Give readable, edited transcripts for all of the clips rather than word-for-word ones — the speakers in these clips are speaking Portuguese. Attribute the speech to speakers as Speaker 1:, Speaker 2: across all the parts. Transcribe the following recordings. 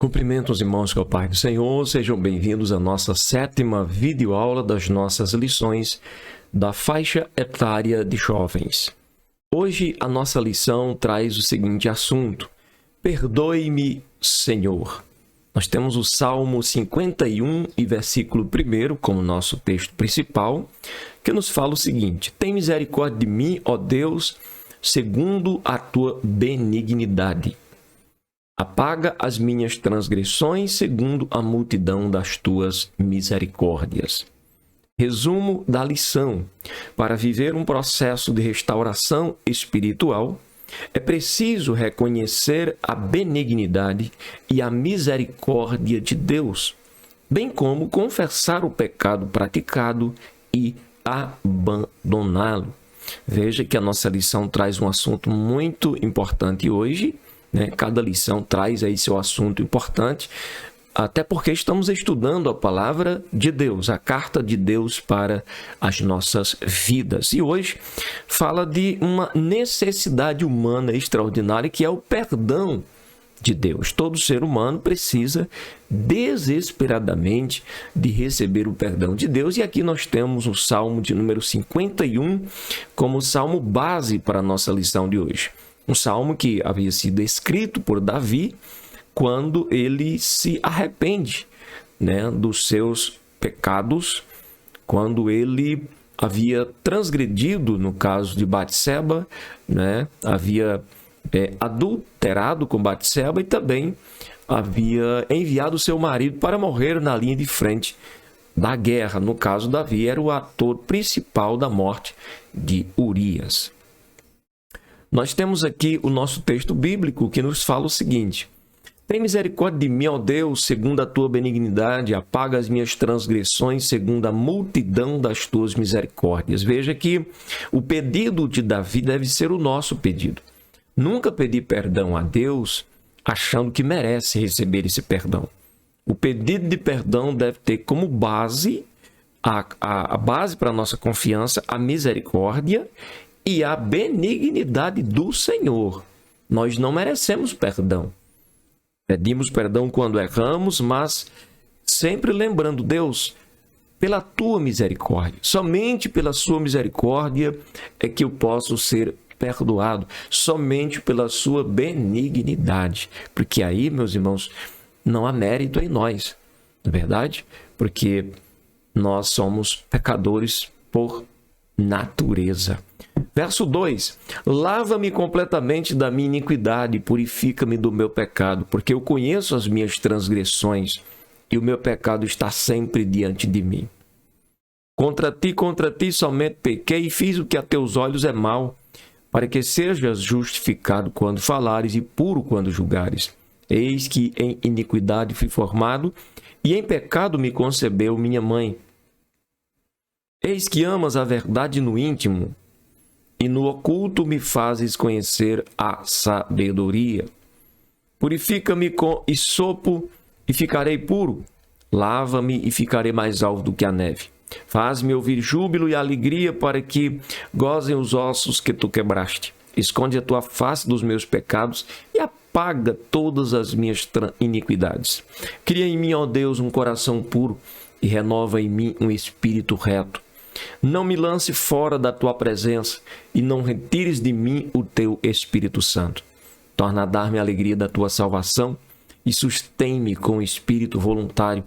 Speaker 1: Cumprimento os irmãos com a paz do Senhor, sejam bem-vindos à nossa 7ª videoaula das nossas lições da faixa etária de jovens. Hoje a nossa lição traz o seguinte assunto: Perdoe-me, Senhor. Nós temos o Salmo 51 e versículo 1 como nosso texto principal, que nos fala o seguinte: Tem misericórdia de mim, ó Deus, segundo a tua benignidade. Apaga as minhas transgressões segundo a multidão das tuas misericórdias. Resumo da lição: para viver um processo de restauração espiritual, é preciso reconhecer a benignidade e a misericórdia de Deus, bem como confessar o pecado praticado e abandoná-lo. Veja que a nossa lição traz um assunto muito importante hoje. Cada lição traz aí seu assunto importante, até porque estamos estudando a palavra de Deus, a carta de Deus para as nossas vidas. E hoje fala de uma necessidade humana extraordinária, que é o perdão de Deus. Todo ser humano precisa desesperadamente de receber o perdão de Deus. E aqui nós temos o Salmo de número 51 como salmo base para a nossa lição de hoje. Um salmo que havia sido escrito por Davi quando ele se arrepende, dos seus pecados, quando ele havia transgredido, no caso de Batseba, havia adulterado com Batseba e também havia enviado seu marido para morrer na linha de frente da guerra. No caso, Davi era o ator principal da morte de Urias. Nós temos aqui o nosso texto bíblico que nos fala o seguinte: Tem misericórdia de mim, ó Deus, segundo a tua benignidade, apaga as minhas transgressões segundo a multidão das tuas misericórdias. Veja que o pedido de Davi deve ser o nosso pedido. Nunca pedir perdão a Deus achando que merece receber esse perdão. O pedido de perdão deve ter como base, a base para a nossa confiança, a misericórdia e a benignidade do Senhor. Nós não merecemos perdão. Pedimos perdão quando erramos, mas sempre lembrando, Deus, pela tua misericórdia, somente pela sua misericórdia é que eu posso ser perdoado, somente pela sua benignidade. Porque aí, meus irmãos, não há mérito em nós, não é verdade? Porque nós somos pecadores por natureza. Verso 2: Lava-me completamente da minha iniquidade, purifica-me do meu pecado, porque eu conheço as minhas transgressões e o meu pecado está sempre diante de mim. Contra ti somente pequei e fiz o que a teus olhos é mal, para que sejas justificado quando falares e puro quando julgares. Eis que em iniquidade fui formado e em pecado me concebeu minha mãe. Eis que amas a verdade no íntimo, e no oculto me fazes conhecer a sabedoria. Purifica-me com hisopo e ficarei puro. Lava-me e ficarei mais alvo do que a neve. Faz-me ouvir júbilo e alegria, para que gozem os ossos que tu quebraste. Esconde a tua face dos meus pecados e apaga todas as minhas iniquidades. Cria em mim, ó Deus, um coração puro e renova em mim um espírito reto. Não me lance fora da tua presença e não retires de mim o teu Espírito Santo. Torna a dar-me a alegria da tua salvação e sustém-me com espírito voluntário.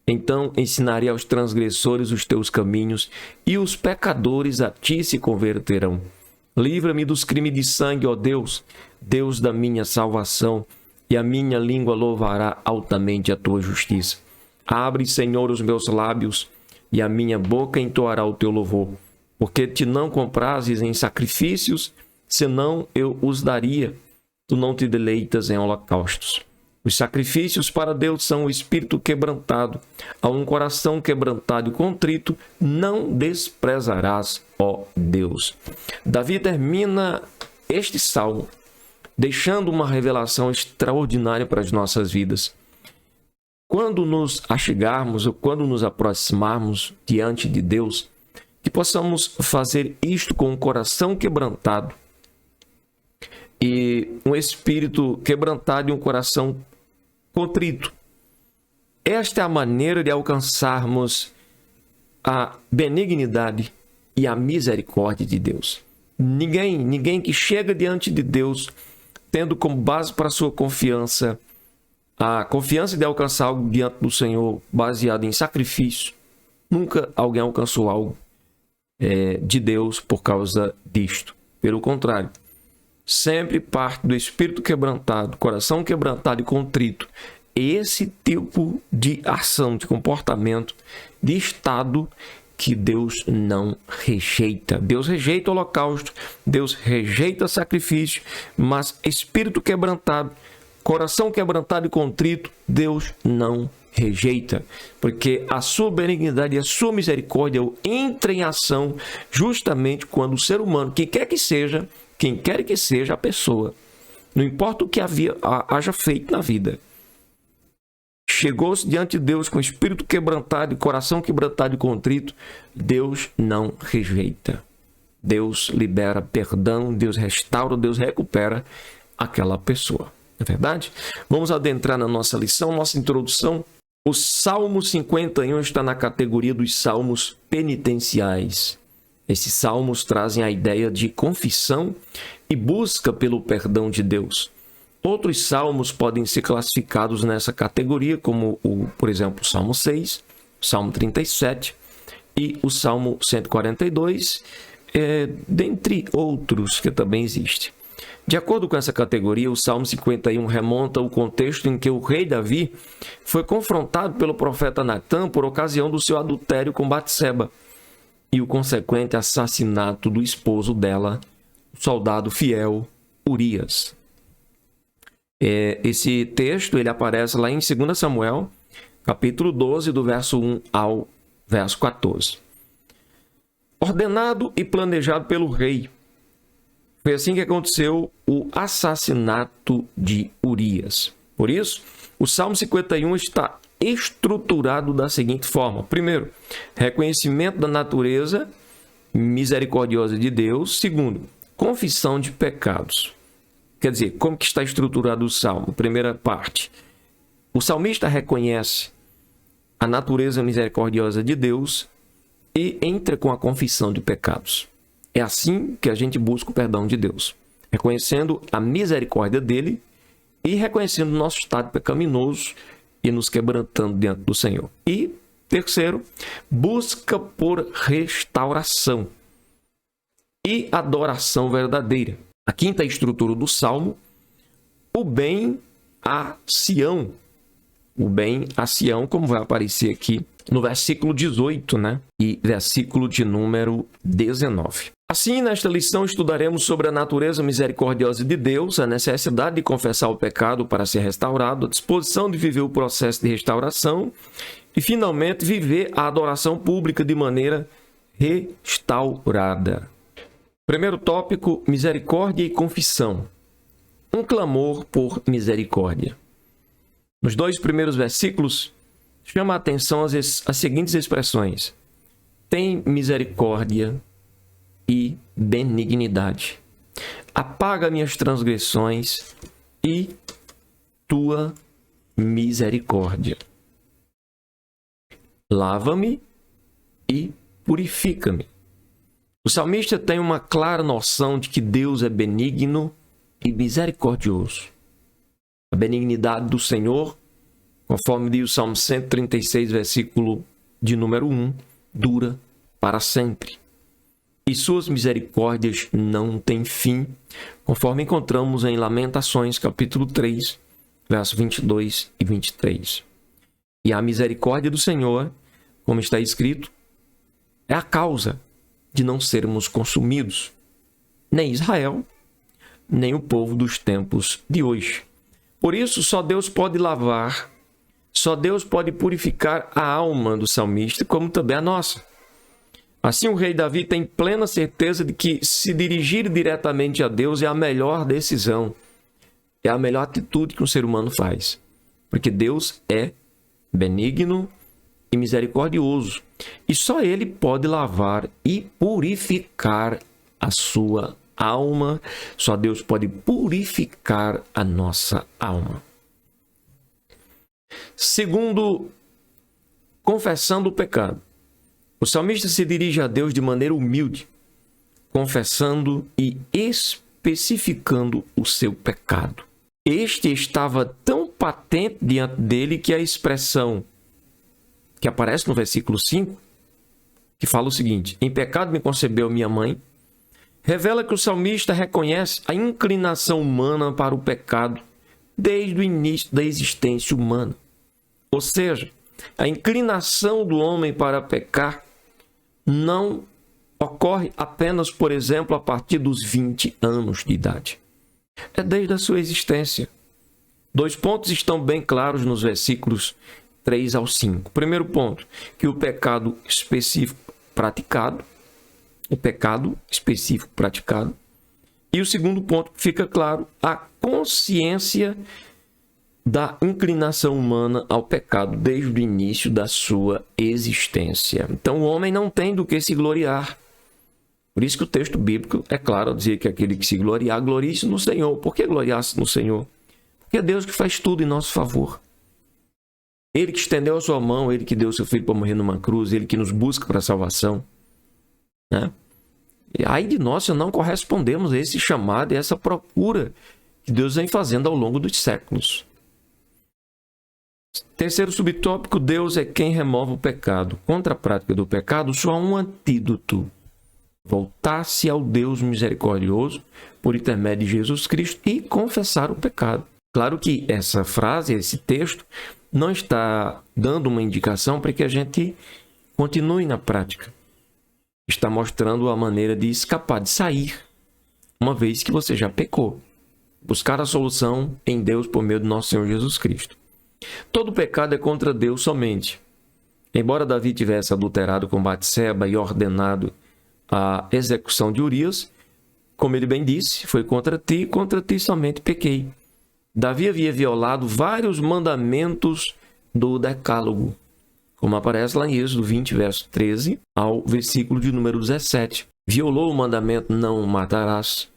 Speaker 1: Então ensinarei aos transgressores os teus caminhos e os pecadores a ti se converterão. Livra-me dos crimes de sangue, ó Deus, Deus da minha salvação, e a minha língua louvará altamente a tua justiça. Abre, Senhor, os meus lábios, e a minha boca entoará o teu louvor, porque te não comprazes em sacrifícios, senão eu os daria. Tu não te deleitas em holocaustos. Os sacrifícios para Deus são o espírito quebrantado. A um coração quebrantado e contrito não desprezarás, ó Deus. Davi termina este salmo deixando uma revelação extraordinária para as nossas vidas. Quando nos achegarmos ou quando nos aproximarmos diante de Deus, que possamos fazer isto com um coração quebrantado e um espírito quebrantado e um coração contrito. Esta é a maneira de alcançarmos a benignidade e a misericórdia de Deus. Ninguém que chega diante de Deus tendo como base para sua confiança a confiança de alcançar algo diante do Senhor baseado em sacrifício, nunca alguém alcançou algo de Deus por causa disto. Pelo contrário, sempre parte do espírito quebrantado, coração quebrantado e contrito. Esse tipo de ação, de comportamento, de estado que Deus não rejeita. Deus rejeita o holocausto, Deus rejeita sacrifício, mas espírito quebrantado, coração quebrantado e contrito, Deus não rejeita, porque a sua benignidade e a sua misericórdia entram em ação justamente quando o ser humano, quem quer que seja a pessoa, não importa o que haja feito na vida, chegou-se diante de Deus com espírito quebrantado e coração quebrantado e contrito, Deus não rejeita. Deus libera perdão, Deus restaura, Deus recupera aquela pessoa. Não é verdade? Vamos adentrar na nossa lição, nossa introdução. O Salmo 51 está na categoria dos salmos penitenciais. Esses salmos trazem a ideia de confissão e busca pelo perdão de Deus. Outros salmos podem ser classificados nessa categoria, como, por exemplo, o Salmo 6, o Salmo 37 e o Salmo 142, dentre outros que também existem. De acordo com essa categoria, o Salmo 51 remonta ao contexto em que o rei Davi foi confrontado pelo profeta Natã por ocasião do seu adultério com Batseba e o consequente assassinato do esposo dela, o soldado fiel Urias. Esse texto ele aparece lá em 2 Samuel, capítulo 12, do verso 1 ao verso 14. Ordenado e planejado pelo rei, foi assim que aconteceu o assassinato de Urias. Por isso, o Salmo 51 está estruturado da seguinte forma. Primeiro, reconhecimento da natureza misericordiosa de Deus. Segundo, confissão de pecados. Quer dizer, como que está estruturado o Salmo? Primeira parte, o salmista reconhece a natureza misericordiosa de Deus e entra com a confissão de pecados. É assim que a gente busca o perdão de Deus, reconhecendo a misericórdia dele e reconhecendo o nosso estado pecaminoso e nos quebrantando diante do Senhor. E, terceiro, busca por restauração e adoração verdadeira. A quinta estrutura do Salmo, o bem a Sião. O bem a Sião, como vai aparecer aqui no versículo 18, e versículo de número 19. Assim, nesta lição, estudaremos sobre a natureza misericordiosa de Deus, a necessidade de confessar o pecado para ser restaurado, a disposição de viver o processo de restauração e, finalmente, viver a adoração pública de maneira restaurada. Primeiro tópico, misericórdia e confissão. Um clamor por misericórdia. Nos dois primeiros versículos, chama a atenção as seguintes expressões: tem misericórdia e benignidade. Apaga minhas transgressões e tua misericórdia. Lava-me e purifica-me. O salmista tem uma clara noção de que Deus é benigno e misericordioso. A benignidade do Senhor, conforme diz o Salmo 136, versículo de número 1, dura para sempre. E suas misericórdias não têm fim, conforme encontramos em Lamentações, capítulo 3, versos 22 e 23. E a misericórdia do Senhor, como está escrito, é a causa de não sermos consumidos, nem Israel, nem o povo dos tempos de hoje. Por isso, só Deus pode lavar, só Deus pode purificar a alma do salmista, como também a nossa. Assim, o rei Davi tem plena certeza de que se dirigir diretamente a Deus é a melhor decisão, é a melhor atitude que um ser humano faz, porque Deus é benigno e misericordioso, e só Ele pode lavar e purificar a sua alma, só Deus pode purificar a nossa alma. Segundo, confessando o pecado. O salmista se dirige a Deus de maneira humilde, confessando e especificando o seu pecado. Este estava tão patente diante dele que a expressão que aparece no versículo 5, que fala o seguinte: em pecado me concebeu minha mãe, revela que o salmista reconhece a inclinação humana para o pecado desde o início da existência humana. Ou seja, a inclinação do homem para pecar não ocorre apenas, por exemplo, a partir dos 20 anos de idade. É desde a sua existência. 2 pontos estão bem claros nos versículos 3 ao 5. Primeiro ponto, que o pecado específico praticado. E o segundo ponto, fica claro, a consciência da inclinação humana ao pecado desde o início da sua existência. Então, o homem não tem do que se gloriar. Por isso que o texto bíblico é claro ao dizer que aquele que se gloriar, glorie-se no Senhor. Por que gloriar-se no Senhor? Porque é Deus que faz tudo em nosso favor. Ele que estendeu a sua mão, Ele que deu o seu Filho para morrer numa cruz, Ele que nos busca para a salvação. Né? E aí de nós, se não correspondemos a esse chamado e a essa procura que Deus vem fazendo ao longo dos séculos. Terceiro subtópico, Deus é quem remove o pecado. Contra a prática do pecado, só há um antídoto: voltar-se ao Deus misericordioso por intermédio de Jesus Cristo e confessar o pecado. Claro que essa frase, esse texto, não está dando uma indicação para que a gente continue na prática. Está mostrando a maneira de escapar, de sair, uma vez que você já pecou. Buscar a solução em Deus por meio do nosso Senhor Jesus Cristo. Todo pecado é contra Deus somente. Embora Davi tivesse adulterado com Batseba e ordenado a execução de Urias, como ele bem disse, foi contra ti somente pequei. Davi havia violado vários mandamentos do Decálogo, como aparece lá em Êxodo 20, verso 13 ao versículo de número 17. Violou o mandamento não matarás,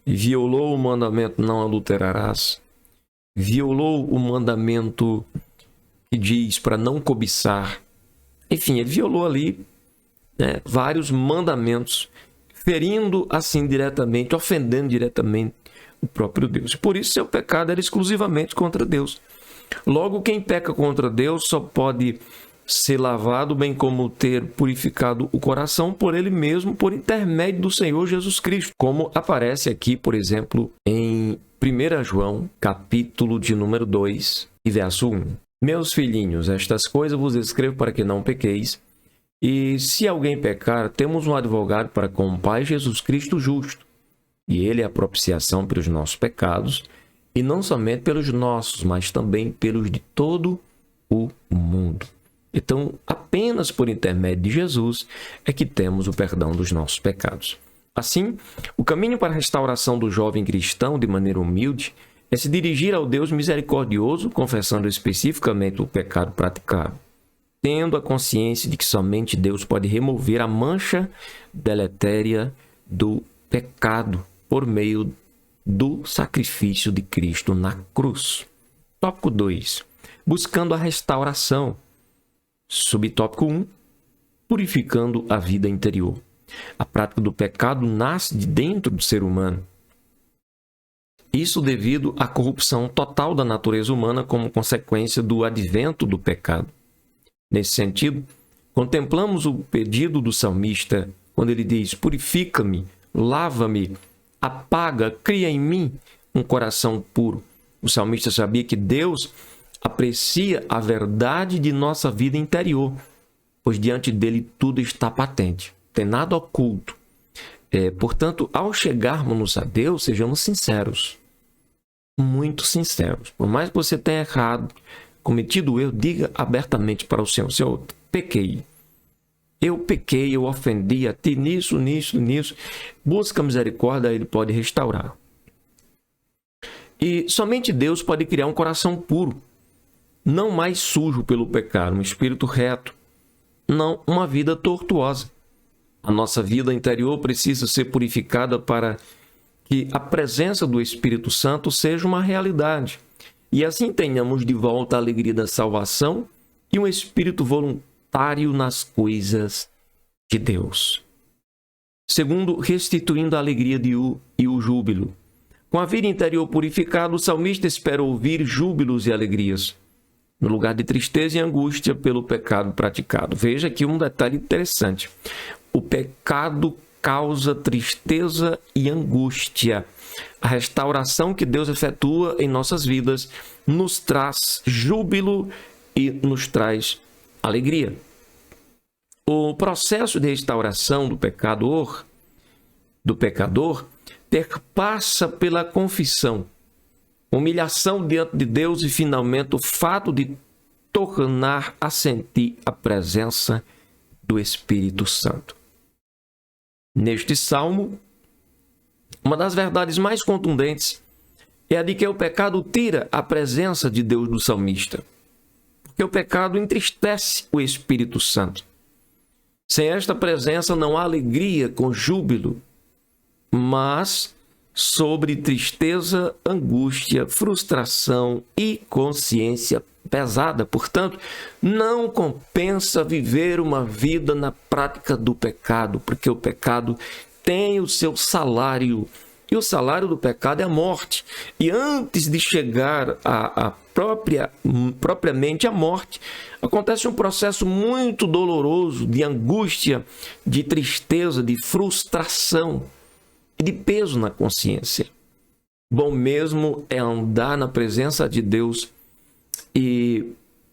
Speaker 1: violou o mandamento não adulterarás, violou o mandamento que diz para não cobiçar. Enfim, ele violou ali vários mandamentos, ferindo assim diretamente, ofendendo diretamente o próprio Deus. Por isso, seu pecado era exclusivamente contra Deus. Logo, quem peca contra Deus só pode ser lavado, bem como ter purificado o coração por ele mesmo, por intermédio do Senhor Jesus Cristo, como aparece aqui, por exemplo, em 1 João, capítulo de número 2, e verso 1. Meus filhinhos, estas coisas vos escrevo para que não pequeis, e se alguém pecar, temos um advogado para com o Pai, Jesus Cristo justo, e ele é a propiciação pelos nossos pecados, e não somente pelos nossos, mas também pelos de todo o mundo. Então, apenas por intermédio de Jesus é que temos o perdão dos nossos pecados. Assim, o caminho para a restauração do jovem cristão de maneira humilde é se dirigir ao Deus misericordioso, confessando especificamente o pecado praticado, tendo a consciência de que somente Deus pode remover a mancha deletéria do pecado por meio do sacrifício de Cristo na cruz. Tópico 2. Buscando a restauração. Subtópico 1. Purificando a vida interior. A prática do pecado nasce de dentro do ser humano. Isso devido à corrupção total da natureza humana como consequência do advento do pecado. Nesse sentido, contemplamos o pedido do salmista quando ele diz: purifica-me, lava-me, apaga, cria em mim um coração puro. O salmista sabia que Deus aprecia a verdade de nossa vida interior, pois diante dele tudo está patente, não tem nada oculto. Portanto, ao chegarmos a Deus, sejamos sinceros, muito sinceros. Por mais que você tenha errado, cometido erro, diga abertamente para o Senhor: Senhor, pequei. Eu pequei, eu ofendi a ti nisso. Busca misericórdia, ele pode restaurar. E somente Deus pode criar um coração puro, não mais sujo pelo pecado, um espírito reto, não uma vida tortuosa. A nossa vida interior precisa ser purificada para que a presença do Espírito Santo seja uma realidade e assim tenhamos de volta a alegria da salvação e um espírito voluntário nas coisas de Deus. Segundo, restituindo a alegria e o júbilo. Com a vida interior purificada, o salmista espera ouvir júbilos e alegrias, no lugar de tristeza e angústia pelo pecado praticado. Veja aqui um detalhe interessante. O pecado causa tristeza e angústia. A restauração que Deus efetua em nossas vidas nos traz júbilo e nos traz alegria. O processo de restauração do pecador perpassa pela confissão, humilhação diante de Deus e, finalmente, o fato de tornar a sentir a presença do Espírito Santo. Neste salmo, uma das verdades mais contundentes é a de que o pecado tira a presença de Deus do salmista, porque o pecado entristece o Espírito Santo. Sem esta presença não há alegria com júbilo, mas sobre tristeza, angústia, frustração e consciência pesada. Portanto, não compensa viver uma vida na prática do pecado, porque o pecado tem o seu salário, e o salário do pecado é a morte. E antes de chegar propriamente à morte, acontece um processo muito doloroso de angústia, de tristeza, de frustração e de peso na consciência. Bom mesmo é andar na presença de Deus e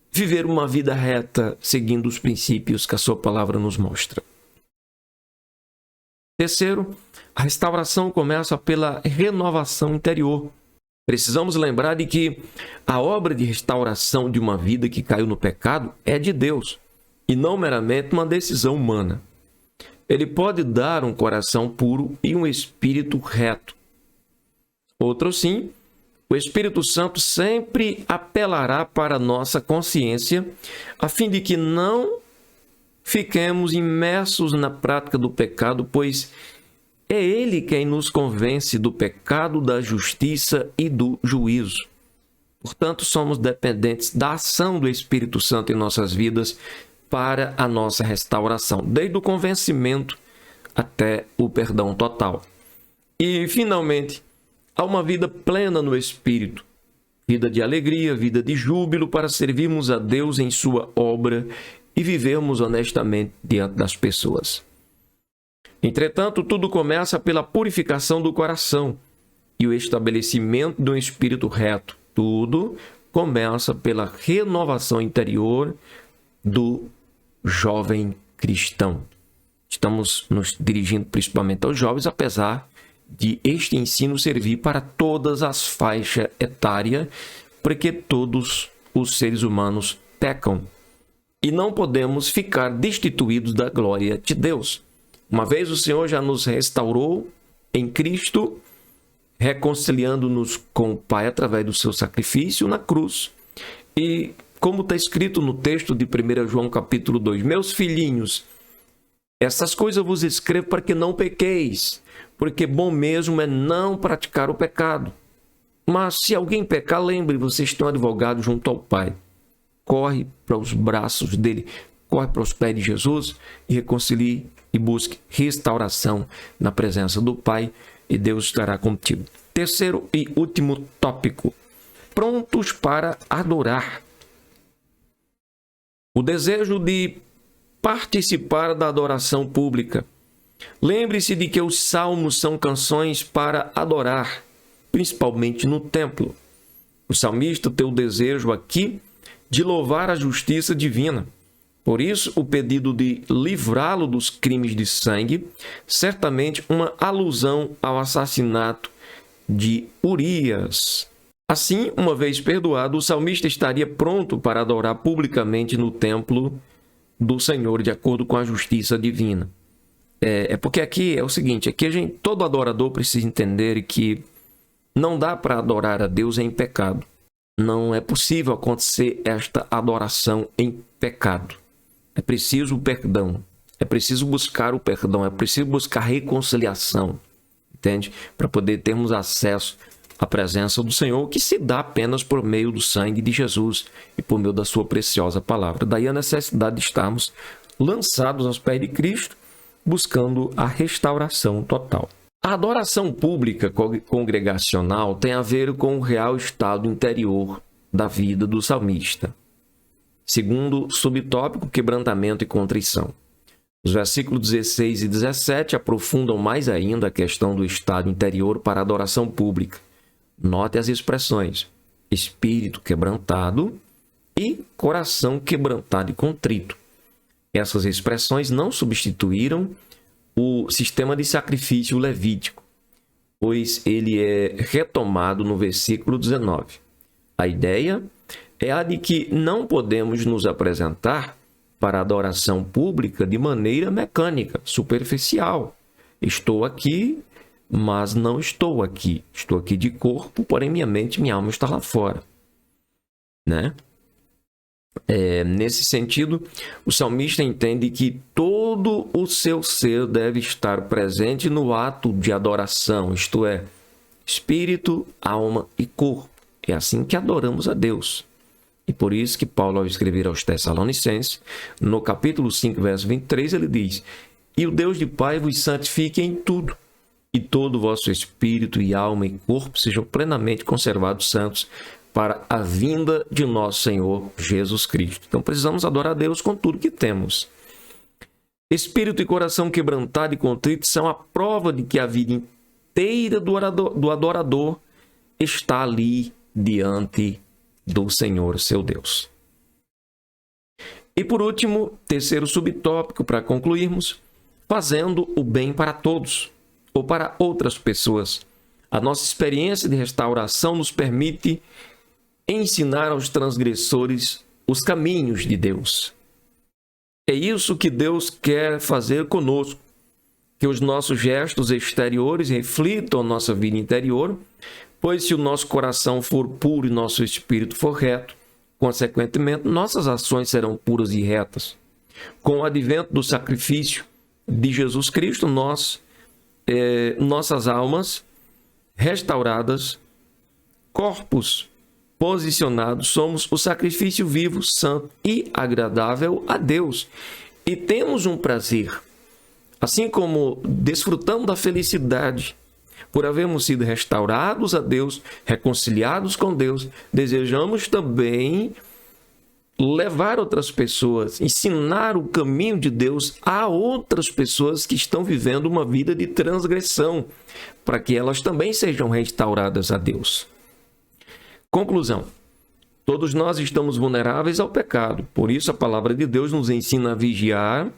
Speaker 1: viver uma vida reta, seguindo os princípios que a sua palavra nos mostra. Terceiro, a restauração começa pela renovação interior. Precisamos lembrar de que a obra de restauração de uma vida que caiu no pecado é de Deus e não meramente uma decisão humana. Ele pode dar um coração puro e um espírito reto. Outro sim, o Espírito Santo sempre apelará para a nossa consciência, a fim de que não fiquemos imersos na prática do pecado, pois é Ele quem nos convence do pecado, da justiça e do juízo. Portanto, somos dependentes da ação do Espírito Santo em nossas vidas para a nossa restauração, desde o convencimento até o perdão total. E, finalmente, há uma vida plena no Espírito, vida de alegria, vida de júbilo para servirmos a Deus em sua obra e vivermos honestamente diante das pessoas. Entretanto, tudo começa pela purificação do coração e o estabelecimento de um espírito reto. Tudo começa pela renovação interior do jovem cristão. Estamos nos dirigindo principalmente aos jovens, apesar de este ensino servir para todas as faixas etárias, porque todos os seres humanos pecam e não podemos ficar destituídos da glória de Deus. Uma vez o Senhor já nos restaurou em Cristo, reconciliando-nos com o Pai através do seu sacrifício na cruz. E como está escrito no texto de 1 João capítulo 2, meus filhinhos, essas coisas eu vos escrevo para que não pequeis, porque bom mesmo é não praticar o pecado. Mas se alguém pecar, lembre, vocês têm um advogado junto ao Pai. Corre para os braços dele, corre para os pés de Jesus e reconcilie e busque restauração na presença do Pai, e Deus estará contigo. Terceiro e último tópico: prontos para adorar. O desejo de participar da adoração pública. Lembre-se de que os salmos são canções para adorar, principalmente no templo. O salmista tem o desejo aqui de louvar a justiça divina. Por isso, o pedido de livrá-lo dos crimes de sangue, certamente uma alusão ao assassinato de Urias. Assim, uma vez perdoado, o salmista estaria pronto para adorar publicamente no templo do Senhor, de acordo com a justiça divina. Porque aqui é o seguinte, aqui todo adorador precisa entender que não dá para adorar a Deus em pecado. Não é possível acontecer esta adoração em pecado. É preciso o perdão, é preciso buscar o perdão, é preciso buscar reconciliação, entende? Para poder termos acesso a presença do Senhor, que se dá apenas por meio do sangue de Jesus e por meio da sua preciosa palavra. Daí a necessidade de estarmos lançados aos pés de Cristo, buscando a restauração total. A adoração pública congregacional tem a ver com o real estado interior da vida do salmista. Segundo subtópico, quebrantamento e contrição. Os versículos 16 e 17 aprofundam mais ainda a questão do estado interior para a adoração pública. Note as expressões: espírito quebrantado e coração quebrantado e contrito. Essas expressões não substituíram o sistema de sacrifício levítico, pois ele é retomado no versículo 19. A ideia é a de que não podemos nos apresentar para a adoração pública de maneira mecânica, superficial. Estou aqui, mas não estou aqui. Estou aqui de corpo, porém minha mente e minha alma estão lá fora. Né? Nesse sentido, o salmista entende que todo o seu ser deve estar presente no ato de adoração, isto é, espírito, alma e corpo. É assim que adoramos a Deus. E por isso que Paulo, ao escrever aos Tessalonicenses, no capítulo 5, verso 23, ele diz: E o Deus de Pai vos santifique em tudo, e todo o vosso espírito e alma e corpo sejam plenamente conservados santos para a vinda de nosso Senhor Jesus Cristo. Então precisamos adorar a Deus com tudo que temos. Espírito e coração quebrantado e contrito são a prova de que a vida inteira do adorador está ali diante do Senhor, seu Deus. E por último, terceiro subtópico para concluirmos, fazendo o bem para todos ou para outras pessoas. A nossa experiência de restauração nos permite ensinar aos transgressores os caminhos de Deus. É isso que Deus quer fazer conosco, que os nossos gestos exteriores reflitam a nossa vida interior, pois se o nosso coração for puro e nosso espírito for reto, consequentemente, nossas ações serão puras e retas. Com o advento do sacrifício de Jesus Cristo, nossas almas restauradas, corpos posicionados, somos o sacrifício vivo, santo e agradável a Deus. E temos um prazer, assim como desfrutamos da felicidade por havermos sido restaurados a Deus, reconciliados com Deus, desejamos também levar outras pessoas, ensinar o caminho de Deus a outras pessoas que estão vivendo uma vida de transgressão, para que elas também sejam restauradas a Deus. Conclusão: todos nós estamos vulneráveis ao pecado, por isso a palavra de Deus nos ensina a vigiar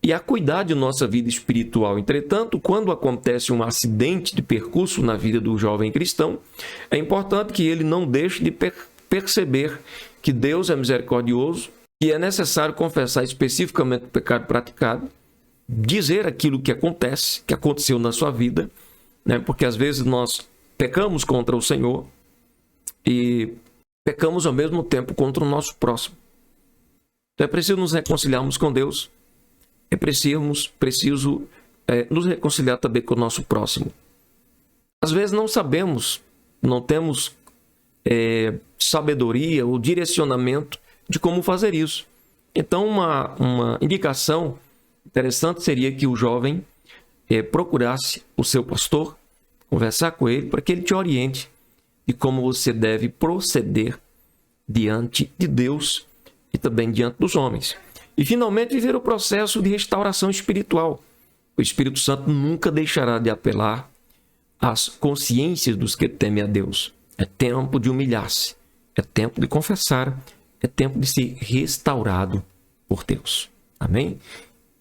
Speaker 1: e a cuidar de nossa vida espiritual. Entretanto, quando acontece um acidente de percurso na vida do jovem cristão, é importante que ele não deixe de perceber que Deus é misericordioso e é necessário confessar especificamente o pecado praticado, dizer aquilo que aconteceu na sua vida, né? Porque às vezes nós pecamos contra o Senhor e pecamos ao mesmo tempo contra o nosso próximo. Então é preciso nos reconciliarmos com Deus, é preciso nos reconciliar também com o nosso próximo. Às vezes não sabemos, não temos sabedoria ou direcionamento de como fazer isso. Então uma indicação interessante seria que o jovem procurasse o seu pastor, conversar com ele, para que ele te oriente de como você deve proceder diante de Deus e também diante dos homens. E, finalmente, viver o processo de restauração espiritual. O Espírito Santo nunca deixará de apelar às consciências dos que temem a Deus. É tempo de humilhar-se, é tempo de confessar, é tempo de ser restaurado por Deus. Amém?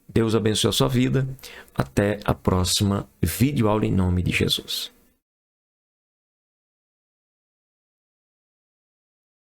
Speaker 1: Deus abençoe a sua vida. Até a próxima videoaula em nome de Jesus.